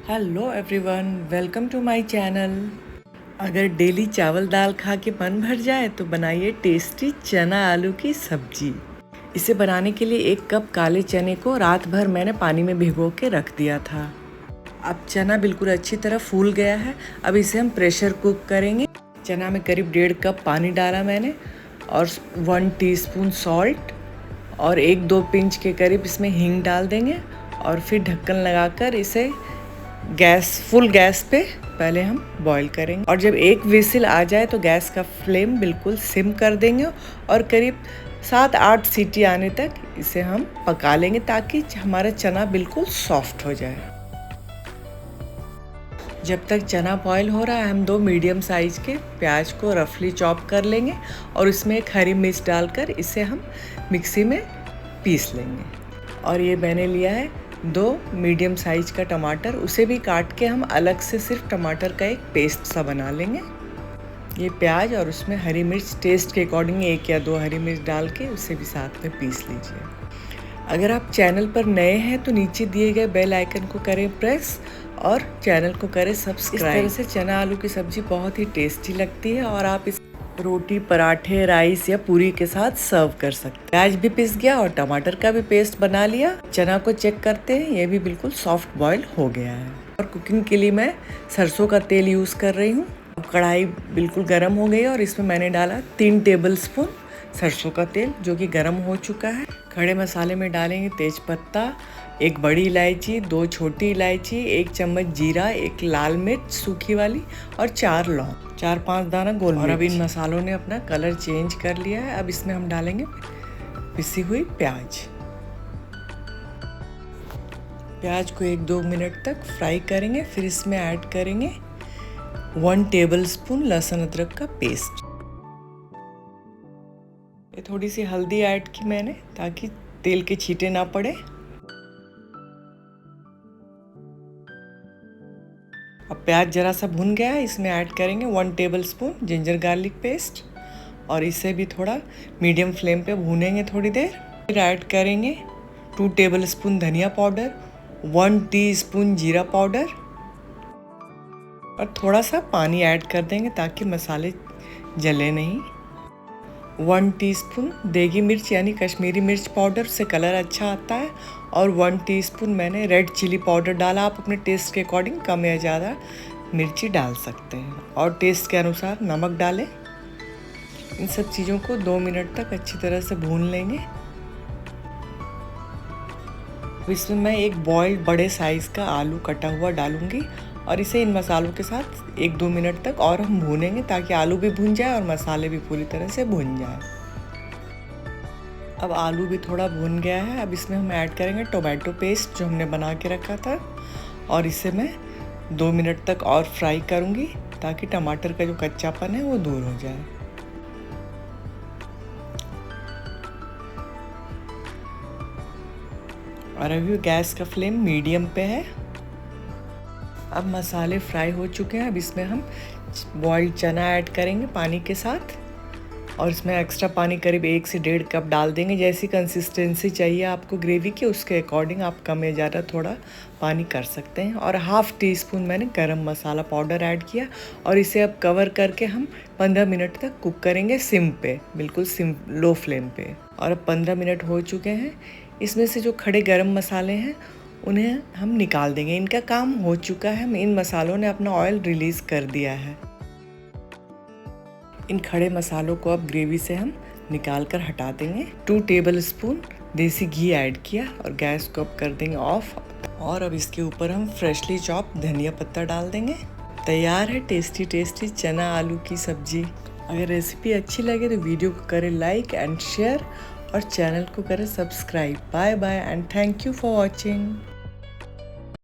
Hello everyone, welcome to my channel. अगर daily चावल दाल खा के मन भर जाए तो बनाइए टेस्टी चना आलू की सब्जी। इसे बनाने के लिए 1 कप काले चने को रात भर मैंने पानी में भिगो के रख दिया था। अब चना बिल्कुल अच्छी तरह फूल गया है। अब इसे हम प्रेशर कुक करेंगे। चना में करीब 1.5 कप पानी डाला मैंने और 1 टीस्पून सॉल्ट और 1-2 पिंच के करीब इसमें हींग डाल देंगे और फिर ढक्कन लगाकर इसे फुल गैस पे पहले हम बॉईल करेंगे। और जब 1 विसिल आ जाए तो गैस का फ्लेम बिल्कुल सिम कर देंगे और करीब 7-8 सीटी आने तक इसे हम पका लेंगे ताकि हमारा चना बिल्कुल सॉफ्ट हो जाए। जब तक चना बॉईल हो रहा है हम 2 मीडियम साइज के प्याज को रफली चॉप कर लेंगे और इसमें 1 हरी मिर्च डालकर इसे हम मिक्सी में पीस लेंगे। और ये मैंने लिया है 2 मीडियम साइज का टमाटर, उसे भी काट के हम अलग से सिर्फ टमाटर का एक पेस्ट सा बना लेंगे। ये प्याज और उसमें हरी मिर्च टेस्ट के अकॉर्डिंग 1 या 2 हरी मिर्च डाल के उसे भी साथ में पीस लीजिए। अगर आप चैनल पर नए हैं तो नीचे दिए गए बेल आइकन को करें प्रेस और चैनल को करें सब्सक्राइब। इस तरह से चना आलू की सब्जी बहुत ही टेस्टी लगती है और आप इस रोटी, पराठे, राइस या पूरी के साथ सर्व कर सकते हैं। प्याज भी पिस गया और टमाटर का भी पेस्ट बना लिया। चना को चेक करते हैं, ये भी बिल्कुल सॉफ्ट बॉईल हो गया है। और कुकिंग के लिए मैं सरसों का तेल यूज़ कर रही हूँ। कढ़ाई बिल्कुल गर्म हो गई और इसमें मैंने डाला 3 टेबलस्पून सरसों का तेल जो कि गर्म हो चुका है। खड़े मसाले में डालेंगे तेज पत्ता, 1 बड़ी इलायची, 2 छोटी इलायची, 1 चम्मच जीरा, 1 लाल मिर्च सूखी वाली और 4 लौंग, 4-5 दाना गोल मिर्च। और अब इन मसालों ने अपना कलर चेंज कर लिया है। अब इसमें हम डालेंगे पिसी हुई प्याज। प्याज को 1-2 मिनट तक फ्राई करेंगे। फिर इसमें ऐड करेंगे 1 टेबलस्पून लहसुन अदरक का पेस्ट। ये थोड़ी सी हल्दी ऐड की मैंने ताकि तेल के छींटे ना पड़े। अब प्याज जरा सा भुन गया है, इसमें ऐड करेंगे 1 टेबलस्पून जिंजर गार्लिक पेस्ट और इसे भी थोड़ा मीडियम फ्लेम पे भूनेंगे थोड़ी देर। फिर ऐड करेंगे 2 टेबलस्पून धनिया पाउडर, 1 टीस्पून जीरा पाउडर और थोड़ा सा पानी ऐड कर देंगे ताकि मसाले जले नहीं। 1 टीस्पून देगी मिर्च यानी कश्मीरी मिर्च पाउडर, से कलर अच्छा आता है। और 1 टीस्पून मैंने रेड चिली पाउडर डाला। आप अपने टेस्ट के अकॉर्डिंग कम या ज़्यादा मिर्ची डाल सकते हैं और टेस्ट के अनुसार नमक डालें। इन सब चीज़ों को 2 मिनट तक अच्छी तरह से भून लेंगे। इसमें मैं 1 बॉइल्ड बड़े साइज़ का आलू कटा हुआ डालूंगी और इसे इन मसालों के साथ 1-2 मिनट तक और हम भूनेंगे ताकि आलू भी भून जाए और मसाले भी पूरी तरह से भून जाए। अब आलू भी थोड़ा भून गया है। अब इसमें हम ऐड करेंगे टोमेटो पेस्ट जो हमने बना के रखा था और इसे मैं 2 मिनट तक और फ्राई करूँगी ताकि टमाटर का जो कच्चापन है वो दूर हो जाए। और अभी गैस का फ्लेम मीडियम पे है। अब मसाले फ्राई हो चुके हैं। अब इसमें हम बॉइल्ड चना ऐड करेंगे पानी के साथ और इसमें एक्स्ट्रा पानी करीब 1 से 1.5 कप डाल देंगे। जैसी कंसिस्टेंसी चाहिए आपको ग्रेवी की उसके अकॉर्डिंग आप कम या ज़्यादा थोड़ा पानी कर सकते हैं। और 1/2 टीस्पून मैंने गरम मसाला पाउडर ऐड किया और इसे अब कवर करके हम 15 मिनट तक कुक करेंगे सिम पे, बिल्कुल सिम लो फ्लेम पे। और अब 15 मिनट हो चुके हैं। इसमें से जो खड़े गरम मसाले हैं उन्हें हम निकाल देंगे। इनका काम हो चुका है। इन मसालों ने अपना ऑयल रिलीज़ कर दिया है। इन खड़े मसालों को अब ग्रेवी से हम निकाल कर हटा देंगे। 2 टेबलस्पून देसी घी ऐड किया और गैस को अब कर देंगे ऑफ। और अब इसके ऊपर हम फ्रेशली चॉप धनिया पत्ता डाल देंगे। तैयार है टेस्टी टेस्टी चना आलू की सब्जी। अगर रेसिपी अच्छी लगे तो वीडियो को करें लाइक एंड शेयर और चैनल को करें subscribe. Bye bye and thank you for watching.